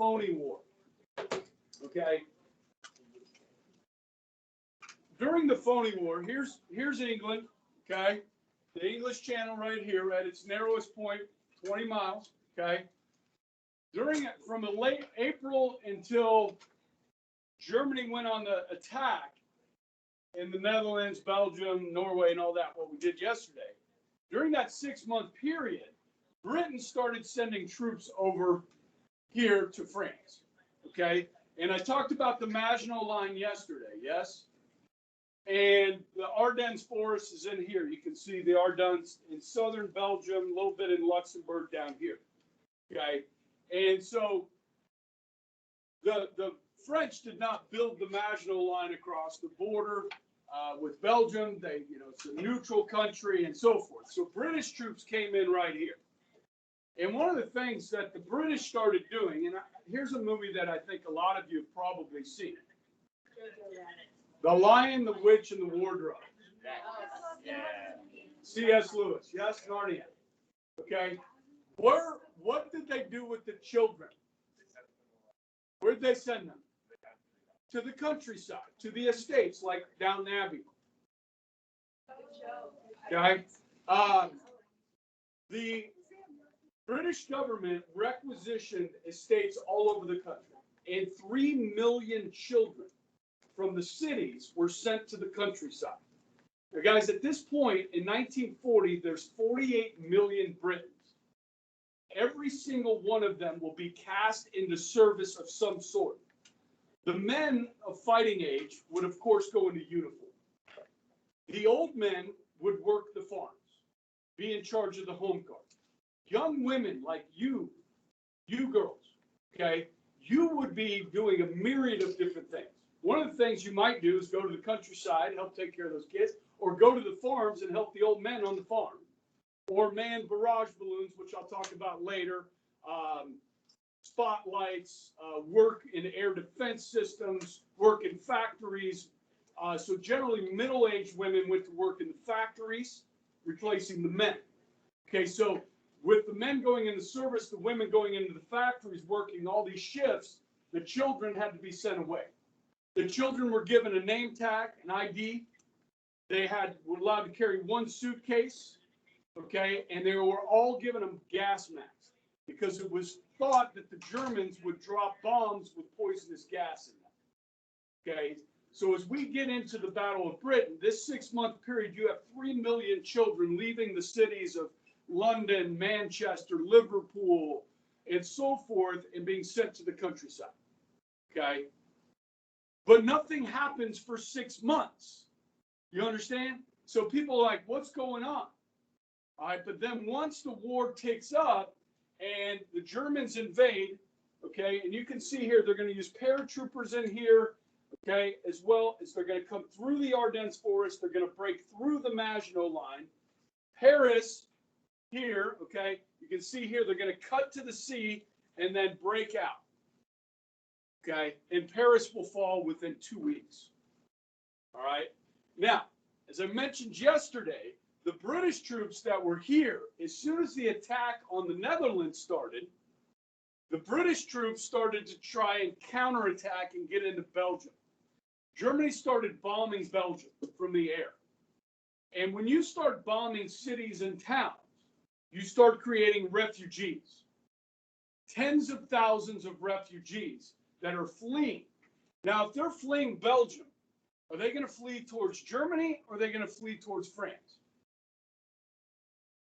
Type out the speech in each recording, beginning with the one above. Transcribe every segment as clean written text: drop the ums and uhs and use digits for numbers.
phony war. Okay. During the phony war, here's England. Okay. The English Channel right here at its narrowest point, 20 miles. Okay. From late April until Germany went on the attack in the Netherlands, Belgium, Norway, and all that, what we did yesterday. During that 6-month period, Britain started sending troops over here to France. Okay. And I talked about the Maginot Line yesterday, yes? And the Ardennes Forest is in here. You can see the Ardennes in southern Belgium, a little bit in Luxembourg down here. Okay. And so the French did not build the Maginot Line across the border with Belgium. It's a neutral country and so forth. So British troops came in right here. And one of the things that the British started doing, and here's a movie that I think a lot of you have probably seen. The Lion, the Witch, and the Wardrobe. Yeah. C.S. Lewis. Yes, Narnia. Okay. What did they do with the children? Where did they send them? To the countryside, to the estates like Downton Abbey. Okay. The British government requisitioned estates all over the country, and 3 million children from the cities were sent to the countryside. Now, guys, at this point in 1940, there's 48 million Britons. Every single one of them will be cast into service of some sort. The men of fighting age would, of course, go into uniform. The old men would work the farms, be in charge of the home guard. Young women like you girls, okay, you would be doing a myriad of different things. One of the things you might do is go to the countryside, help take care of those kids, or go to the farms and help the old men on the farm, or man barrage balloons, which I'll talk about later, spotlights, work in air defense systems, work in factories. So generally middle-aged women went to work in the factories, replacing the men. Okay, so with the men going into service, the women going into the factories, working all these shifts, the children had to be sent away. The children were given a name tag, an ID. They were allowed to carry one suitcase, okay, and they were all given them gas masks because it was thought that the Germans would drop bombs with poisonous gas in them. Okay, so as we get into the Battle of Britain, this 6-month period, you have 3 million children leaving the cities of London, Manchester, Liverpool, and so forth, and being sent to the countryside. Okay, but nothing happens for 6 months. You understand? So people are like, what's going on? All right, but then once the war takes up and the Germans invade, okay, and you can see here they're going to use paratroopers in here, okay, as well as they're going to come through the Ardennes Forest. They're going to break through the Maginot Line. Paris here, okay, you can see here they're going to cut to the sea and then break out. Okay, and Paris will fall within 2 weeks. All right. Now, as I mentioned yesterday, the British troops that were here, as soon as the attack on the Netherlands started, the British troops started to try and counterattack and get into Belgium. Germany started bombing Belgium from the air. And when you start bombing cities and towns, you start creating refugees. Tens of thousands of refugees that are fleeing. Now, if they're fleeing Belgium, are they going to flee towards Germany or are they going to flee towards France?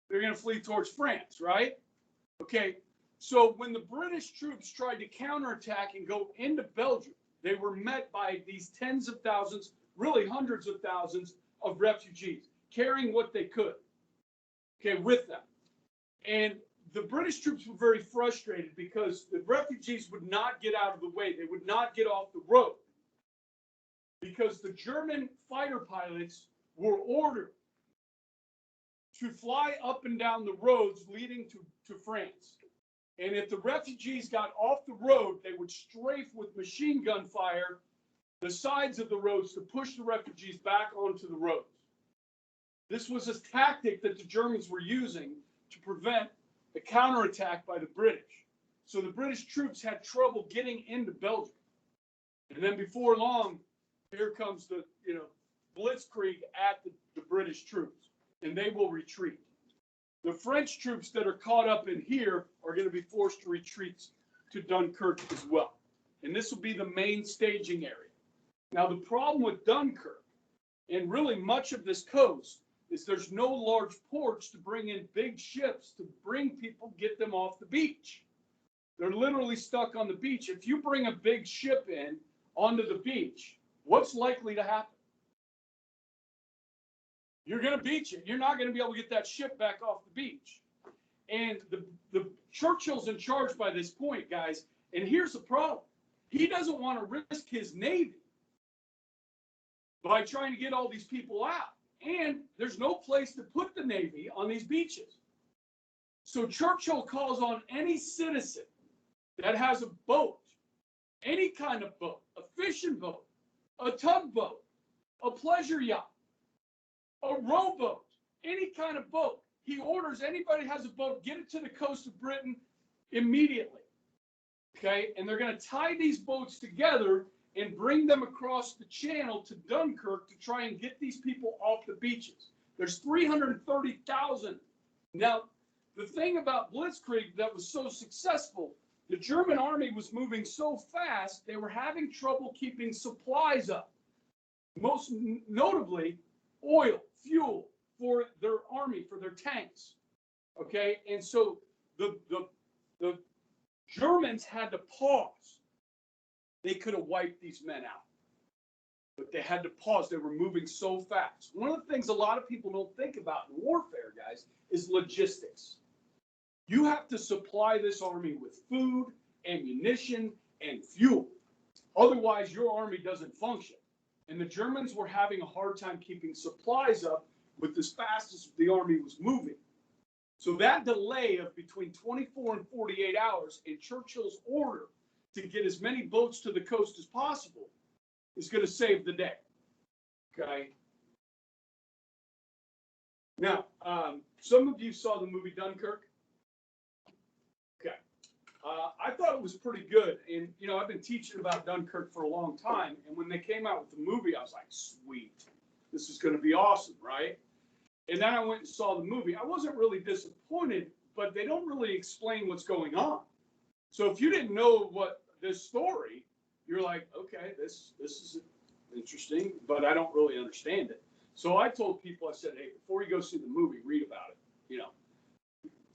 They're going to flee towards France, right? Okay, so when the British troops tried to counterattack and go into Belgium, they were met by these tens of thousands, really hundreds of thousands of refugees, carrying what they could, okay, with them. And the British troops were very frustrated because the refugees would not get out of the way. They would not get off the road because the German fighter pilots were ordered to fly up and down the roads leading to France. And if the refugees got off the road, they would strafe with machine gun fire the sides of the roads to push the refugees back onto the roads. This was a tactic that the Germans were using to prevent the counterattack by the British. So the British troops had trouble getting into Belgium. And then before long, here comes the, blitzkrieg at the British troops, and they will retreat. The French troops that are caught up in here are going to be forced to retreat to Dunkirk as well. And this will be the main staging area. Now, the problem with Dunkirk, and really much of this coast, is there's no large ports to bring in big ships to bring people, get them off the beach. They're literally stuck on the beach. If you bring a big ship in onto the beach, what's likely to happen? You're going to beach it. You're not going to be able to get that ship back off the beach. And the Churchill's in charge by this point, guys. And here's the problem. He doesn't want to risk his navy by trying to get all these people out. And there's no place to put the navy on these beaches. So Churchill calls on any citizen that has a boat, any kind of boat, a fishing boat, a tugboat, a pleasure yacht, a rowboat, any kind of boat. He orders anybody who has a boat, get it to the coast of Britain immediately. Okay, and they're going to tie these boats together and bring them across the channel to Dunkirk to try and get these people off the beaches. There's 330,000. Now, the thing about Blitzkrieg that was so successful, the German army was moving so fast, they were having trouble keeping supplies up. Most notably, oil, fuel for their army, for their tanks. Okay, and so the Germans had to pause. They could have wiped these men out, but they had to pause. They were moving so fast. One of the things a lot of people don't think about in warfare, guys, is logistics. You have to supply this army with food, ammunition, and fuel. Otherwise, your army doesn't function. And the Germans were having a hard time keeping supplies up with as fast as the army was moving. So that delay of between 24 and 48 hours in Churchill's order to get as many boats to the coast as possible is going to save the day. Okay. Now, some of you saw the movie Dunkirk. Okay. I thought it was pretty good. And, I've been teaching about Dunkirk for a long time. And when they came out with the movie, I was like, sweet, this is going to be awesome, right? And then I went and saw the movie. I wasn't really disappointed, but they don't really explain what's going on. So if you didn't know what this story, you're like, okay, this is interesting, but I don't really understand it. So I told people, I said, hey, before you go see the movie, read about it.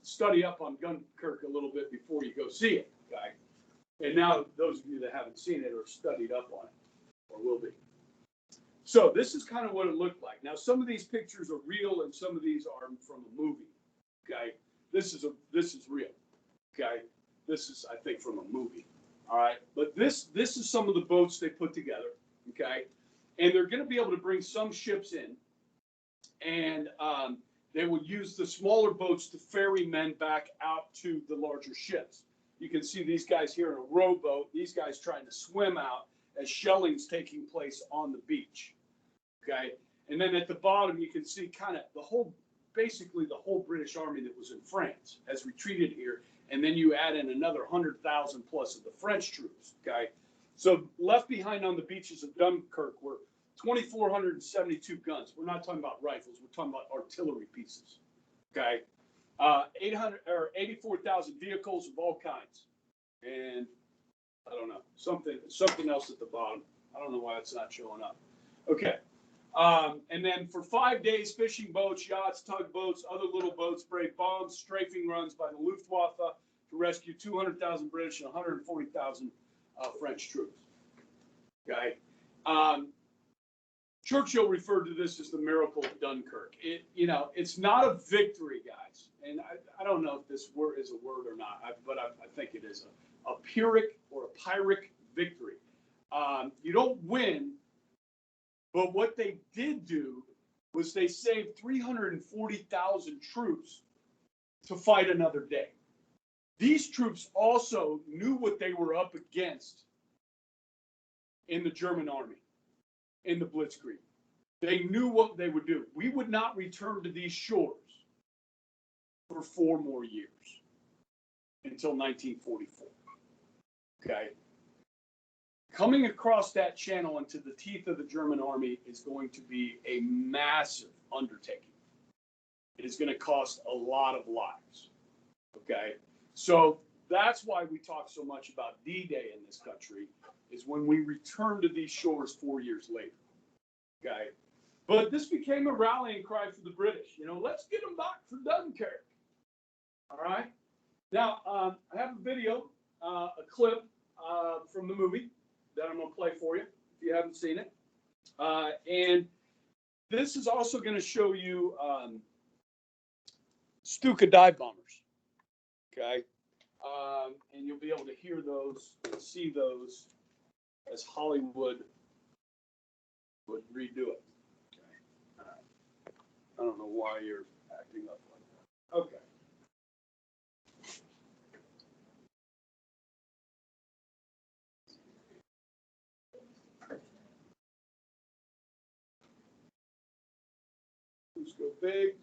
Study up on Dunkirk a little bit before you go see it, okay? And now those of you that haven't seen it are studied up on it, or will be. So this is kind of what it looked like. Now, some of these pictures are real, and some of these are from a movie. Okay, this is real. Okay, this is, I think, from a movie. All right, but this is some of the boats they put together. Okay, and they're going to be able to bring some ships in, and they will use the smaller boats to ferry men back out to the larger ships. You can see these guys here in a rowboat. These guys trying to swim out as shelling's taking place on the beach. Okay, and then at the bottom you can see kind of basically the whole British army that was in France has retreated here, and then you add in another 100,000 plus of the French troops. Okay, so left behind on the beaches of Dunkirk were 2,472 guns. We're not talking about rifles. We're talking about artillery pieces. Okay, 84,000 vehicles of all kinds, and I don't know, something else at the bottom. I don't know why it's not showing up. Okay. And then for 5 days, fishing boats, yachts, tugboats, other little boats sprayed bombs, strafing runs by the Luftwaffe to rescue 200,000 British and 140,000 French troops. Okay. Churchill referred to this as the Miracle of Dunkirk. It's not a victory, guys. And I don't know if this word is a word or not, but I think it is a Pyrrhic or a Pyrrhic victory. You don't win, but what they did do was they saved 340,000 troops to fight another day. These troops also knew what they were up against in the German army, in the Blitzkrieg. They knew what they would do. We would not return to these shores for 4 more years. until 1944. Okay. Coming across that channel into the teeth of the German army is going to be a massive undertaking. It is going to cost a lot of lives. Okay. So that's why we talk so much about D-Day in this country, is when we return to these shores 4 years later. Okay. But this became a rallying cry for the British. You know, let's get them back for Dunkirk. All right. Now, I have a video, a clip from the movie that I'm going to play for you if you haven't seen it. And this is also going to show you Stuka dive bombers. Okay. And you'll be able to hear those, see those as Hollywood would redo it. Okay. I don't know why you're acting up like that. Okay. Let's go big.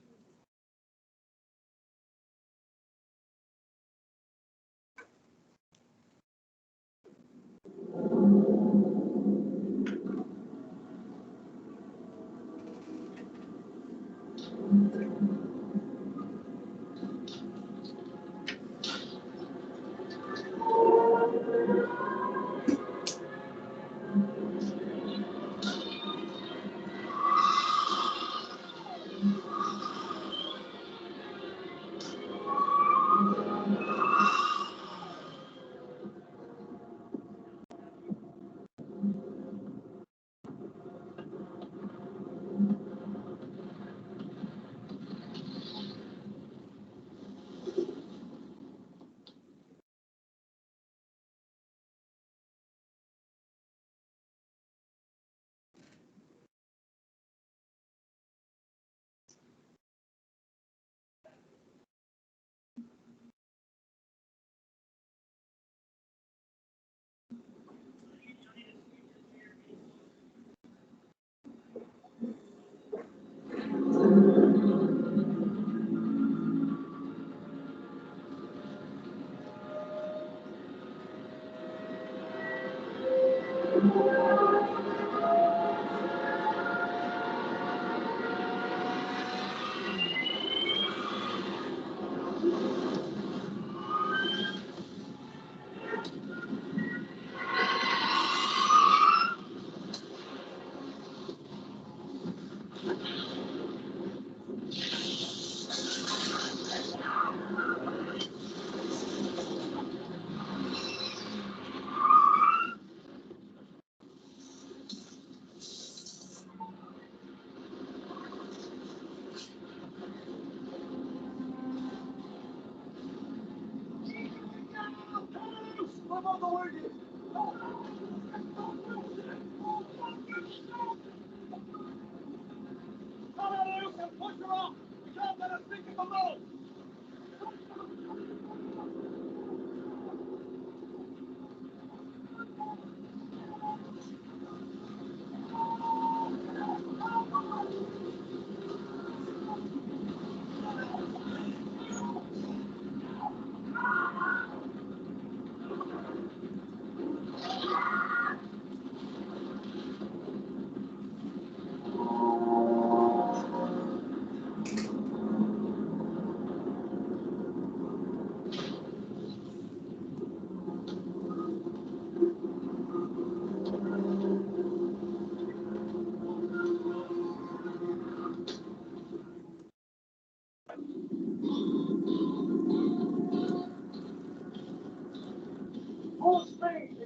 Full speed.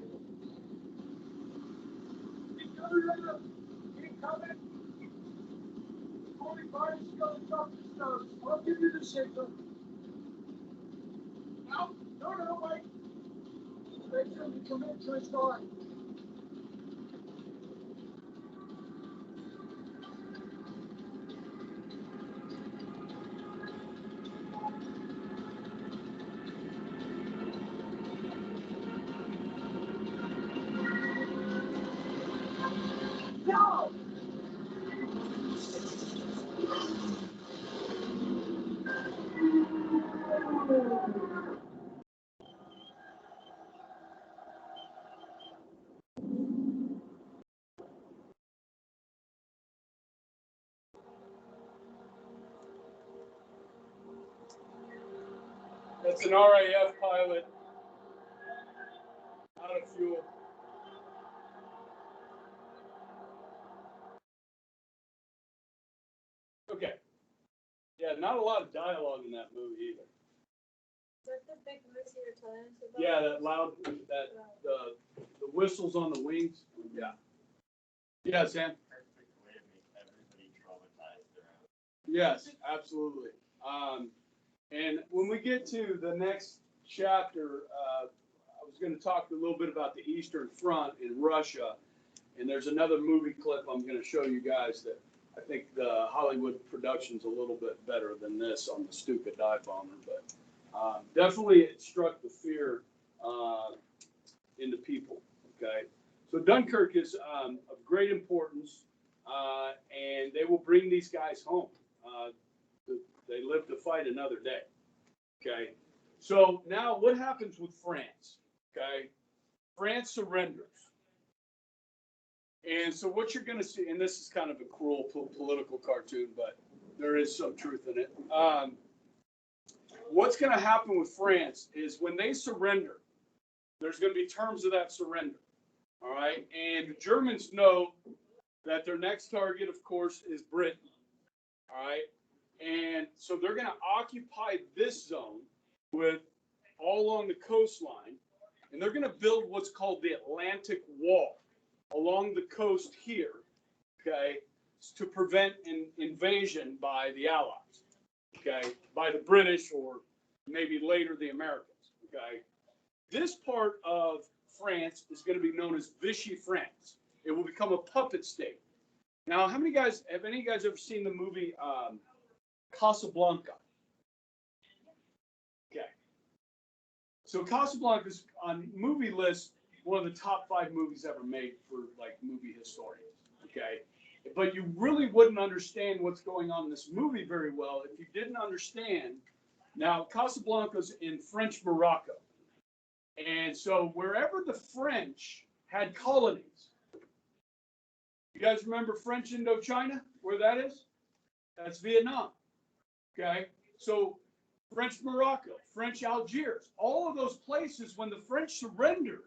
Incoming. 45 is going to drop the stones. I'll give you the signal. No, wait. Make sure you commit to his line. No! It's an RAF pilot out of fuel. Okay. Yeah, not a lot of dialogue in that movie either. Is that the big noise you were telling us about? Yeah, that loud, that the whistles on the wings. Yeah. Yeah, Sam. Perfect way to make everybody traumatized around. Yes, absolutely. And when we get to the next chapter, I was going to talk a little bit about the Eastern Front in Russia, and there's another movie clip I'm going to show you guys that I think the Hollywood production's a little bit better than this on the stupid dive bomber, but definitely it struck the fear into people. Okay, so Dunkirk is of great importance, and they will bring these guys home. They live to fight another day. Okay, so now what happens with France? Okay, France surrenders. And so what you're going to see, and this is kind of a cruel political cartoon, but there is some truth in it. What's going to happen with France is when they surrender, there's going to be terms of that surrender. All right. And the Germans know that their next target, of course, is Britain. All right. And so they're going to occupy this zone with all along the coastline, and they're going to build what's called the Atlantic Wall along the coast here, okay, to prevent an invasion by the Allies, okay, by the British or maybe later the Americans, okay. This part of France is going to be known as Vichy France. It will become a puppet state. Now, have any of you guys ever seen the movie Casablanca? Okay. So Casablanca is on movie list, one of the top 5 movies ever made for like movie historians. Okay. But you really wouldn't understand what's going on in this movie very well if you didn't understand. Now, Casablanca's in French Morocco. And so wherever the French had colonies, you guys remember French Indochina, where that is? That's Vietnam. Okay. So French Morocco, French Algiers, all of those places, when the French surrendered,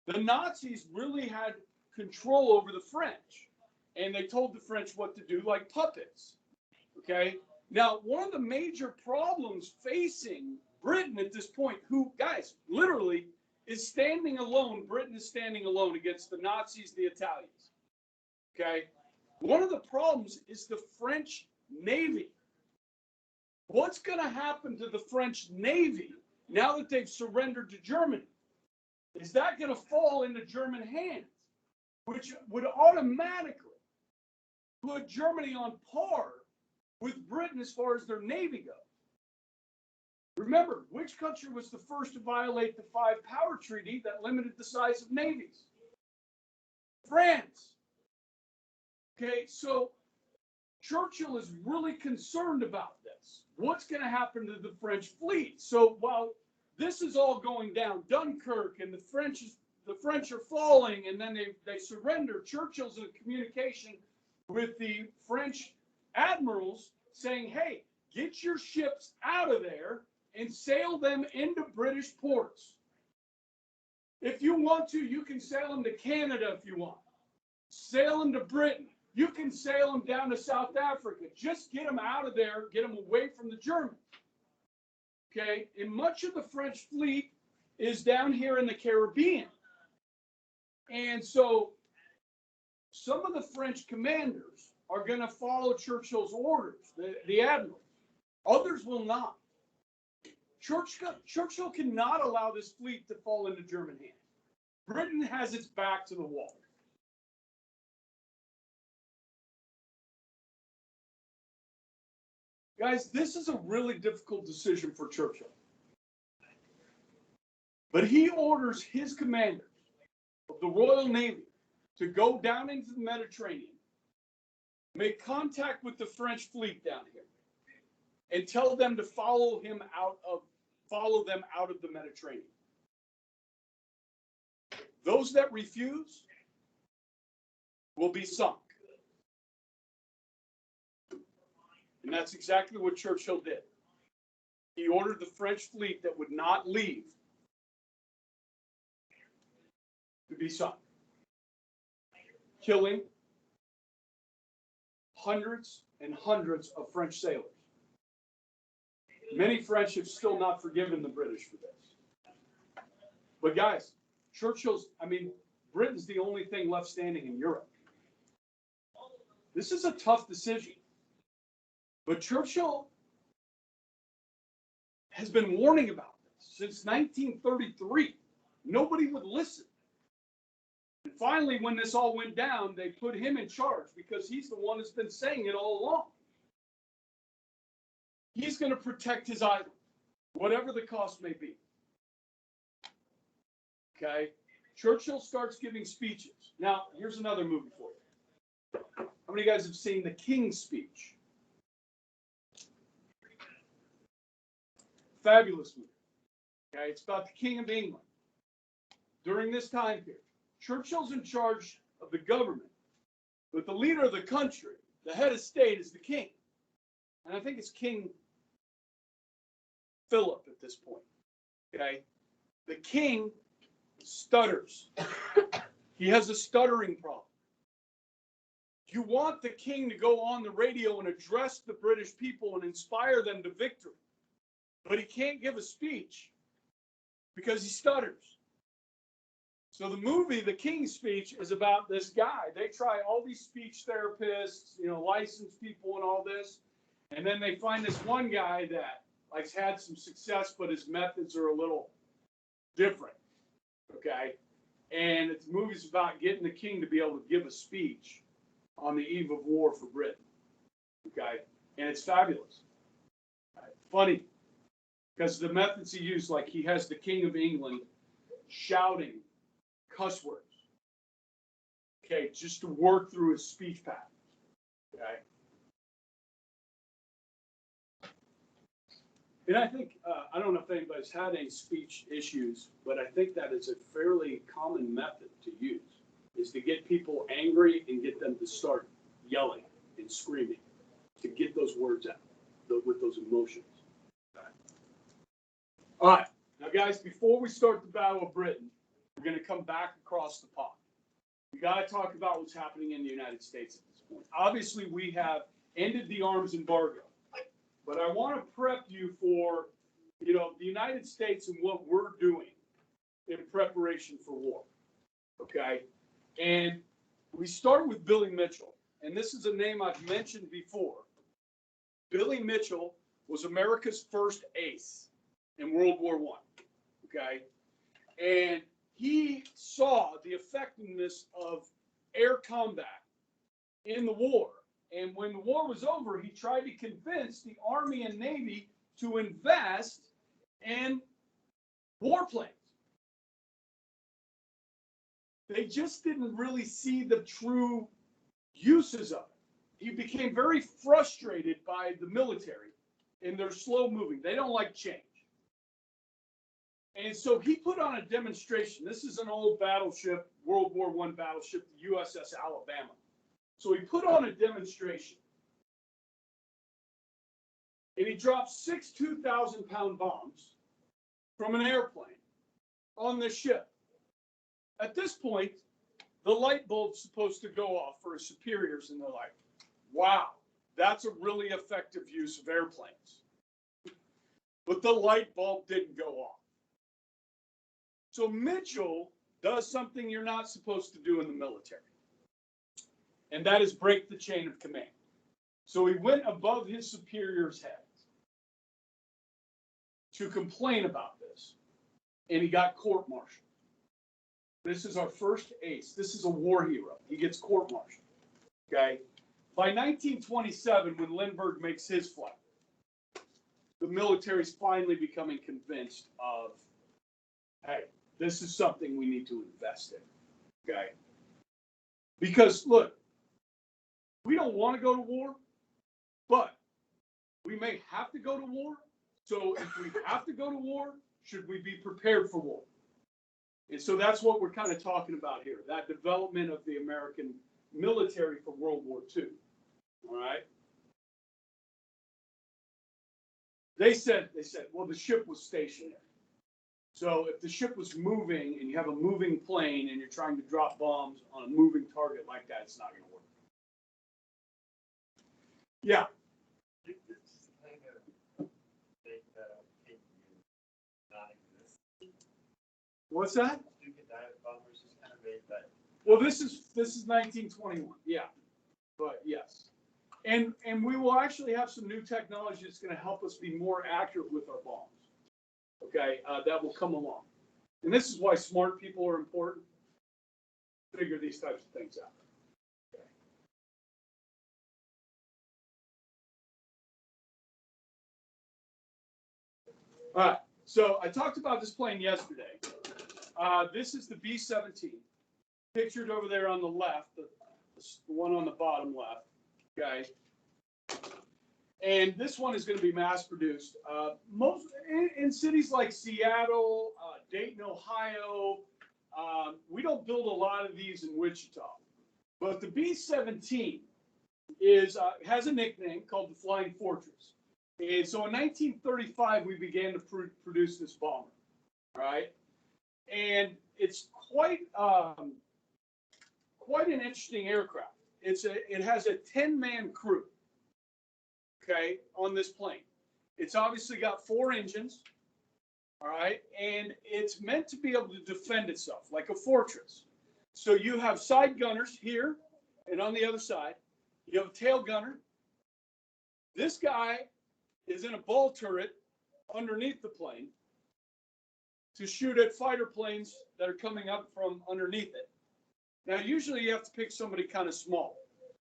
the Nazis really had control over the French. And they told the French what to do like puppets. Okay. Now, one of the major problems facing Britain at this point, who, guys, literally is standing alone, Britain is standing alone against the Nazis, the Italians. Okay. One of the problems is the French Navy. What's going to happen to the French Navy now that they've surrendered to Germany? Is that going to fall into German hands, which would automatically put Germany on par with Britain as far as their Navy goes? Remember, which country was the first to violate the 5-Power Treaty that limited the size of navies? France. Okay, so Churchill is really concerned about this. What's going to happen to the French fleet? So while this is all going down, Dunkirk and the French are falling, and then they surrender, Churchill's in communication with the French admirals saying, hey, get your ships out of there and sail them into British ports. If you want to, you can sail them to Canada if you want. Sail them to Britain. You can sail them down to South Africa. Just get them out of there, get them away from the Germans. Okay, and much of the French fleet is down here in the Caribbean. And so some of the French commanders are going to follow Churchill's orders, the admiral. Others will not. Churchill cannot allow this fleet to fall into German hands. Britain has its back to the wall. Guys, this is a really difficult decision for Churchill. But he orders his commanders of the Royal Navy to go down into the Mediterranean, make contact with the French fleet down here, and tell them to follow them out of the Mediterranean. Those that refuse will be sunk. And that's exactly what Churchill did. he ordered the French fleet that would not leave to be sunk, killing hundreds and hundreds of French sailors. Many French have still not forgiven the British for this. But guys, Britain's the only thing left standing in Europe. This is a tough decision. But Churchill has been warning about this since 1933. Nobody would listen. And finally, when this all went down, they put him in charge because he's the one that's been saying it all along. He's going to protect his island, whatever the cost may be. Okay? Churchill starts giving speeches. Now, here's another movie for you. How many of you guys have seen The King's Speech? Fabulous movie. Okay, it's about the King of England. During this time period, Churchill's in charge of the government, but the leader of the country, the head of state, is the king. And I think it's King Philip at this point. Okay, the king stutters. He has a stuttering problem. You want the king to go on the radio and address the British people and inspire them to victory. But he can't give a speech because he stutters. So the movie, The King's Speech, is about this guy. They try all these speech therapists, licensed people and all this. And then they find this one guy that has had some success, but his methods are a little different. Okay? And the movie's about getting the king to be able to give a speech on the eve of war for Britain. Okay? And it's fabulous. Funny. Because the methods he used, like he has the King of England shouting cuss words. Okay, just to work through his speech pattern. Okay. And I think, I don't know if anybody's had any speech issues, but I think that is a fairly common method to use, is to get people angry and get them to start yelling and screaming, to get those words out with those emotions. Okay. All right, now guys, before we start the Battle of Britain, we're going to come back across the pond. We got to talk about what's happening in the United States at this point. Obviously, we have ended the arms embargo, but I want to prep you for, the United States and what we're doing in preparation for war. Okay, and we start with Billy Mitchell, and this is a name I've mentioned before. Billy Mitchell was America's first ace in World War I. Okay, and he saw the effectiveness of air combat in the war. And when the war was over, he tried to convince the Army and Navy to invest in warplanes. They just didn't really see the true uses of it. He became very frustrated by the military, and they're slow moving. They don't like change. And so he put on a demonstration. This is an old battleship, World War I battleship, the USS Alabama. So he put on a demonstration. And he dropped 6 2,000-pound bombs from an airplane on the ship. At this point, the light bulb's supposed to go off for his superiors, and they're like, wow, that's a really effective use of airplanes. But the light bulb didn't go off. So Mitchell does something you're not supposed to do in the military, and that is break the chain of command. So he went above his superior's heads to complain about this, and he got court-martialed. This is our first ace. This is a war hero. He gets court-martialed. Okay? By 1927, when Lindbergh makes his flight, the military's finally becoming convinced of, hey, this is something we need to invest in. Okay? Because, look, we don't want to go to war, but we may have to go to war. So if we have to go to war, should we be prepared for war? And so that's what we're kind of talking about here, that development of the American military for World War II. All right? They said, well, the ship was stationary. So if the ship was moving and you have a moving plane and you're trying to drop bombs on a moving target like that, it's not going to work. Yeah. This kind of thing that can not exist. What's that? Stupid dive bombers just kind of made that. Well, this is 1921. Yeah. But yes. And we will actually have some new technology that's going to help us be more accurate with our bombs. Okay, that will come along. And this is why smart people are important. Figure these types of things out. Okay. All right, so I talked about this plane yesterday. This is the B-17, pictured over there on the left, the one on the bottom left. Okay. And this one is going to be mass produced. Most in cities like Seattle, Dayton, Ohio. We don't build a lot of these in Wichita, but the B-17 has a nickname called the Flying Fortress. And so in 1935, we began to produce this bomber. All right, and it's quite an interesting aircraft. It has a 10-man crew. Okay, on this plane. It's obviously got 4 engines, all right, and it's meant to be able to defend itself like a fortress. So you have side gunners here and on the other side. You have a tail gunner. This guy is in a ball turret underneath the plane to shoot at fighter planes that are coming up from underneath it. Now, usually you have to pick somebody kind of small.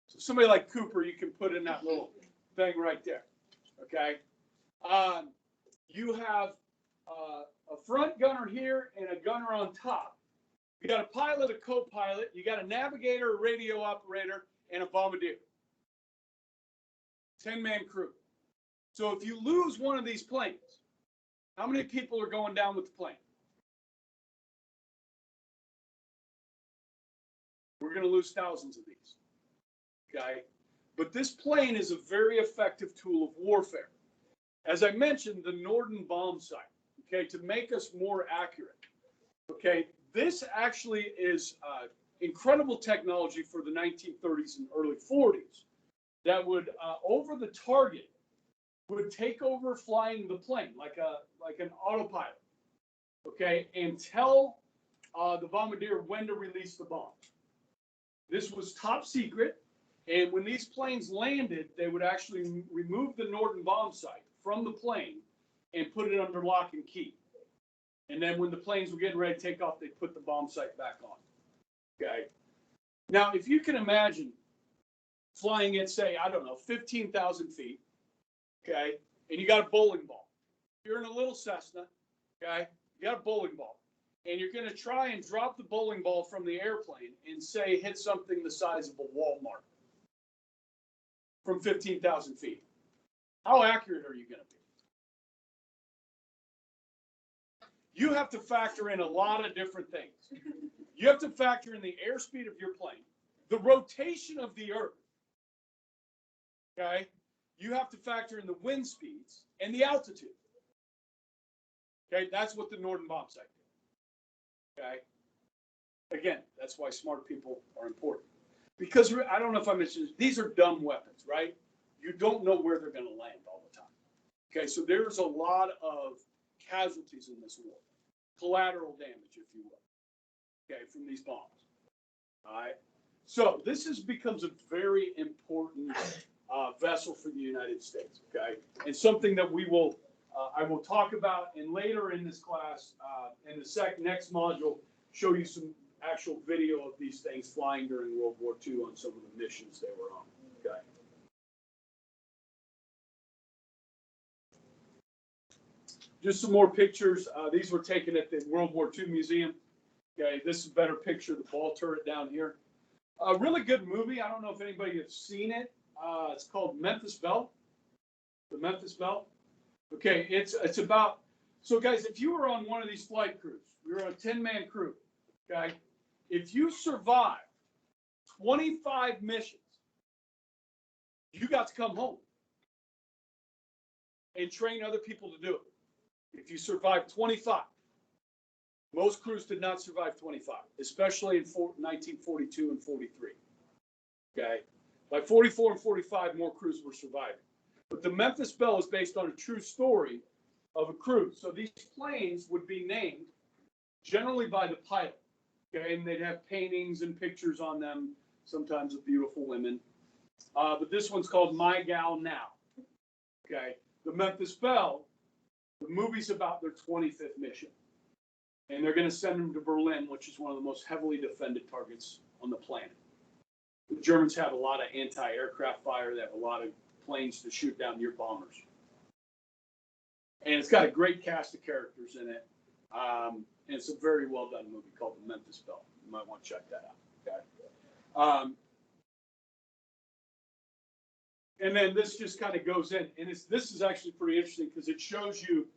So somebody like Cooper, you can put in that little thing right there. Okay. You have a front gunner here and a gunner on top. You got a pilot, a co-pilot. You got a navigator, a radio operator, and a bombardier. 10-man crew. So if you lose one of these planes, how many people are going down with the plane? We're going to lose thousands of these. Okay. But this plane is a very effective tool of warfare. As I mentioned, the Norden bomb sight, okay, to make us more accurate. Okay, this actually is incredible technology for the 1930s and early 40s that would, over the target, would take over flying the plane like an autopilot, okay, and tell the bombardier when to release the bomb. This was top secret. And when these planes landed, they would actually remove the Norden bomb sight from the plane and put it under lock and key. And then when the planes were getting ready to take off, they'd put the bomb sight back on. Okay. Now, if you can imagine flying at, say, I don't know, 15,000 feet, okay, and you got a bowling ball. You're in a little Cessna, okay, you got a bowling ball, and you're going to try and drop the bowling ball from the airplane and, say, hit something the size of a Walmart from 15,000 feet. How accurate are you going to be? You have to factor in a lot of different things. You have to factor in the airspeed of your plane, the rotation of the Earth, okay? You have to factor in the wind speeds and the altitude. Okay, that's what the Norden bomb sight did. Okay? Again, that's why smart people are important. Because I don't know if I mentioned this, these are dumb weapons, right? You don't know where they're going to land all the time. Okay, so there's a lot of casualties in this war, collateral damage, if you will, okay, from these bombs. All right, so this becomes a very important vessel for the United States, okay, and something that I will talk about, and later in this class, in the next module, show you some actual video of these things flying during World War II on some of the missions they were on. Okay. Just some more pictures. These were taken at the World War II Museum. Okay, this is a better picture of the ball turret down here. A really good movie. I don't know if anybody has seen it. It's called Memphis Belle. The Memphis Belle. Okay, it's about, so guys, if you were on one of these flight crews, we were on a 10-man crew, okay? If you survived 25 missions, you got to come home. and train other people to do it. If you survive 25, most crews did not survive 25, especially in 1942 and 43. Okay, by 44 and 45, more crews were surviving. But the Memphis Belle is based on a true story of a crew. So these planes would be named generally by the pilot. Okay, and they'd have paintings and pictures on them, sometimes of beautiful women. But this one's called My Gal Now. Okay, the Memphis Belle, the movie's about their 25th mission. And they're going to send them to Berlin, which is one of the most heavily defended targets on the planet. The Germans have a lot of anti-aircraft fire. They have a lot of planes to shoot down your bombers. And it's got a great cast of characters in it. And it's a very well done movie called The Memphis Belle. You might want to check that out. Okay. And then this just kind of goes in. And this is actually pretty interesting because it shows you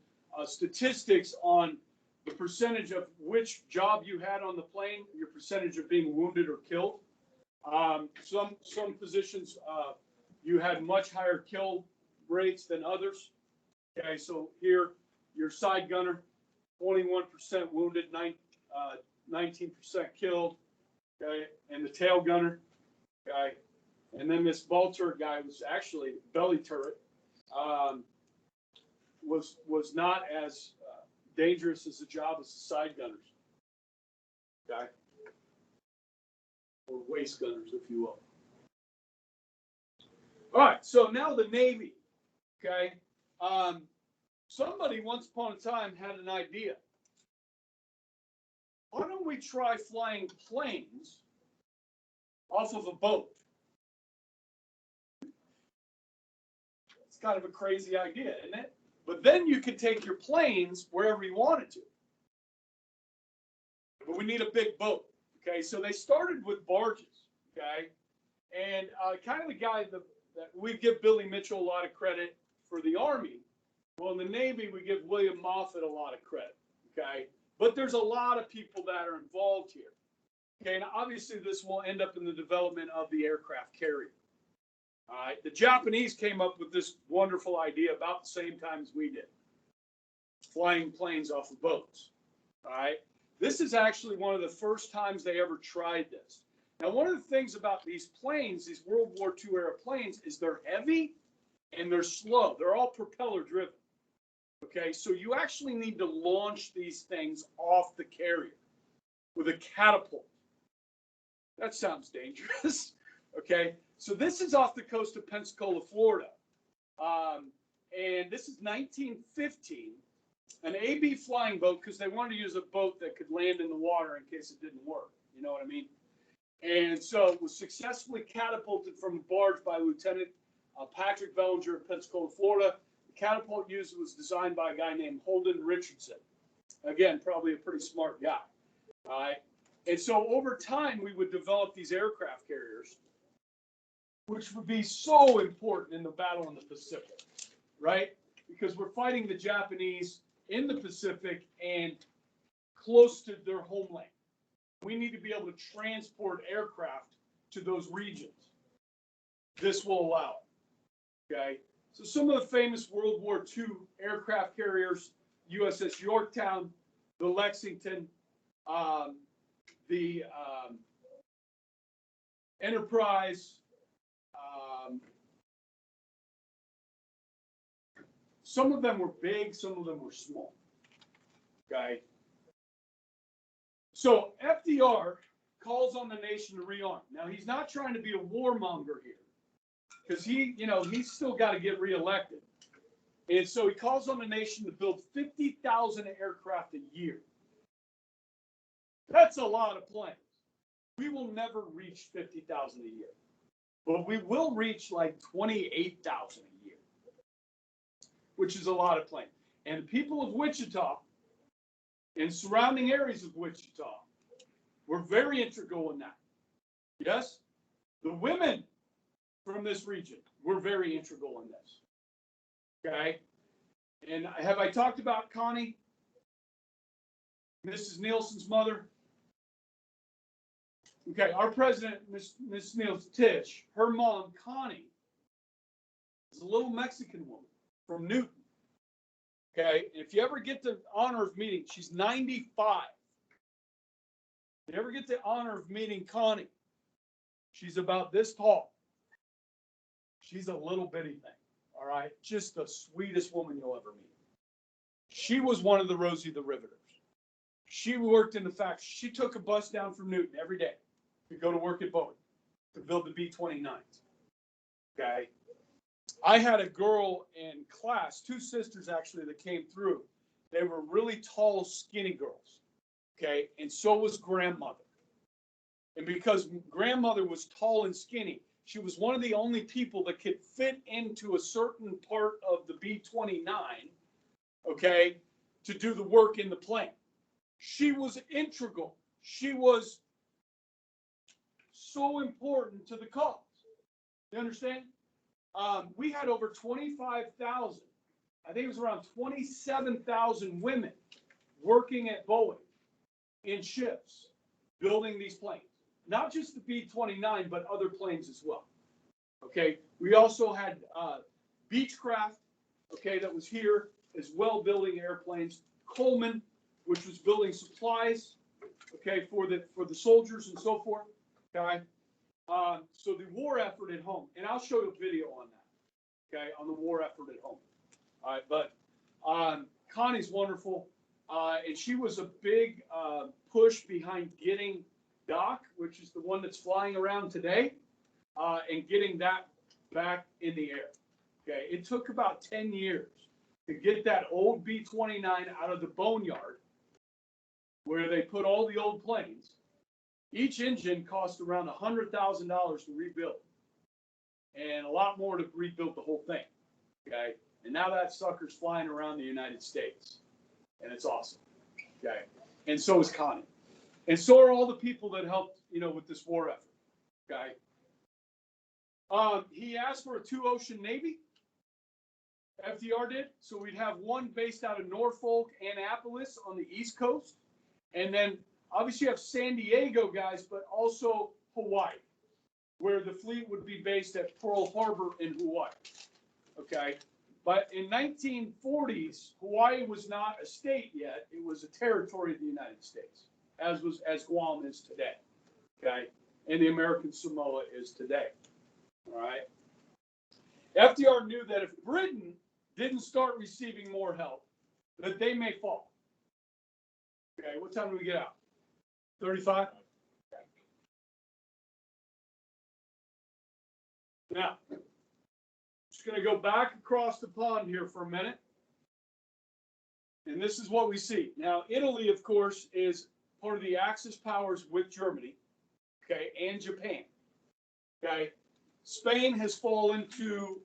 statistics on the percentage of which job you had on the plane, your percentage of being wounded or killed. Some positions you had much higher kill rates than others. Okay, so here your side gunner, 21% wounded, 19% killed. Okay, and the tail gunner. Okay, and then this ball turret guy was actually belly turret. Was not as dangerous as the job as the side gunners. Okay. Or waist gunners, if you will. All right, so now the Navy. Okay. Somebody once upon a time had an idea. Why don't we try flying planes off of a boat? It's kind of a crazy idea, isn't it? But then you could take your planes wherever you wanted to. But we need a big boat. Okay, so they started with barges. Okay, and kind of the guy that we give Billy Mitchell a lot of credit for the Army. Well, in the Navy, we give William Moffett a lot of credit. Okay, but there's a lot of people that are involved here. Okay, and obviously this will end up in the development of the aircraft carrier. All right, the Japanese came up with this wonderful idea about the same time as we did, flying planes off of boats. All right, this is actually one of the first times they ever tried this. Now, one of the things about these planes, these World War II era planes, is they're heavy and they're slow. They're all propeller driven. Okay, so you actually need to launch these things off the carrier with a catapult. That sounds dangerous. Okay, so this is off the coast of Pensacola, Florida. And this is 1915, an AB flying boat, because they wanted to use a boat that could land in the water in case it didn't work. You know what I mean? And so it was successfully catapulted from a barge by Lieutenant Patrick Bellinger of Pensacola, Florida. The catapult used was designed by a guy named Holden Richardson. Again, probably a pretty smart guy. All right. And so over time, we would develop these aircraft carriers, which would be so important in the battle in the Pacific, right? Because we're fighting the Japanese in the Pacific and close to their homeland. We need to be able to transport aircraft to those regions. This will allow it, okay? So some of the famous World War II aircraft carriers, USS Yorktown, the Lexington, the Enterprise, some of them were big, some of them were small. Okay. So FDR calls on the nation to rearm. Now he's not trying to be a warmonger here, because he's still got to get reelected. And so he calls on the nation to build 50,000 aircraft a year. That's a lot of planes. We will never reach 50,000 a year, but we will reach like 28,000 a year, which is a lot of planes. And the people of Wichita and surrounding areas of Wichita were very integral in that. Yes, the women from this region were very integral in this. Okay, and have I talked about Connie, Mrs. Nielsen's mother? Okay, our president, Miss Niels Tisch, her mom, Connie, is a little Mexican woman from Newton. Okay, and if you ever get the honor of meeting, she's 95. If you ever get the honor of meeting Connie, she's about this tall. She's a little bitty thing, all right? Just the sweetest woman you'll ever meet. She was one of the Rosie the Riveters. She worked in the factory. She took a bus down from Newton every day to go to work at Boeing to build the B-29s. Okay. I had a girl in class, two sisters actually, that came through. They were really tall, skinny girls. Okay. And so was grandmother. And because grandmother was tall and skinny, she was one of the only people that could fit into a certain part of the B-29, okay, to do the work in the plane. She was integral. She was so important to the cause. You understand? We had over 25,000, I think it was around 27,000 women working at Boeing in shifts, building these planes. Not just the B-29, but other planes as well. Okay, we also had Beechcraft, okay, that was here as well, building airplanes. Coleman, which was building supplies, okay, for the soldiers and so forth. Okay, so the war effort at home, and I'll show you a video on that. Okay, on the war effort at home. All right, but Connie's wonderful, and she was a big push behind getting Doc, which is the one that's flying around today, and getting that back in the air. Okay, it took about 10 years to get that old B-29 out of the boneyard where they put all the old planes. Each engine cost around $100,000 to rebuild, and a lot more to rebuild the whole thing. Okay, and now that sucker's flying around the United States, and it's awesome. Okay, and so is Connie. And so are all the people that helped, with this war effort. Okay. He asked for a 2-ocean Navy. FDR did. So we'd have one based out of Norfolk, Annapolis on the East Coast. And then obviously you have San Diego guys, but also Hawaii, where the fleet would be based at Pearl Harbor in Hawaii. Okay. But in 1940s, Hawaii was not a state yet. It was a territory of the United States, as Guam is today, okay, and the American Samoa is today. All right. FDR knew that if Britain didn't start receiving more help, that they may fall. Okay, what time do we get out? 35. Okay. Now, just going to go back across the pond here for a minute, and this is what we see. Now, Italy, of course, is part of the Axis powers with Germany, okay, and Japan, okay. Spain has fallen to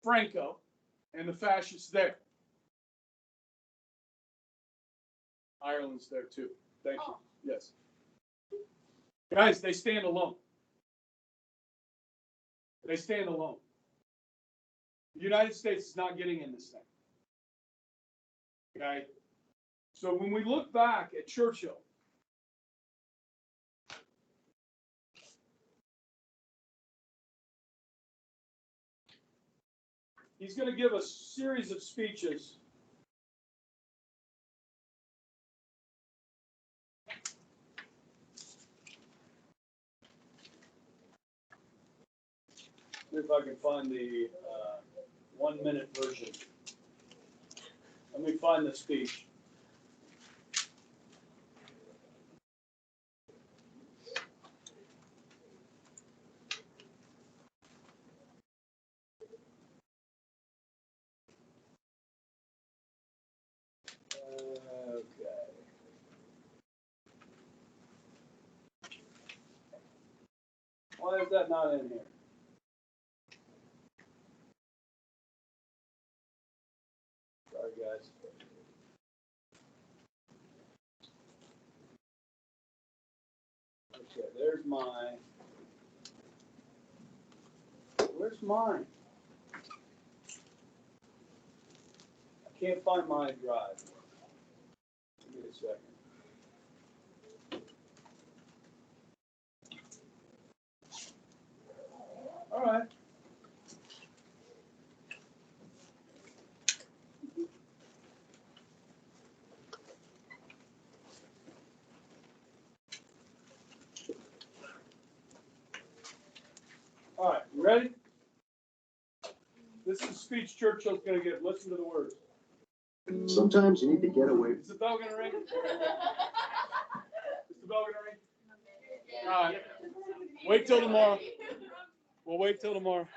Franco and the fascists there. Ireland's there too. Thank you. Yes. Guys, they stand alone. They stand alone. The United States is not getting in this thing. Okay. So when we look back at Churchill, he's going to give a series of speeches. See if I can find the 1-minute version. Let me find the speech. Okay. Why is that not in here? Sorry, guys. Okay, there's mine. Where's mine? I can't find my drive. Give me a second. All right. All right, you ready? This is a speech Churchill's gonna give. Listen to the words. Sometimes you need to get away. Is the bell gonna ring? Is the bell gonna ring? All right. Wait till tomorrow. We'll wait till tomorrow.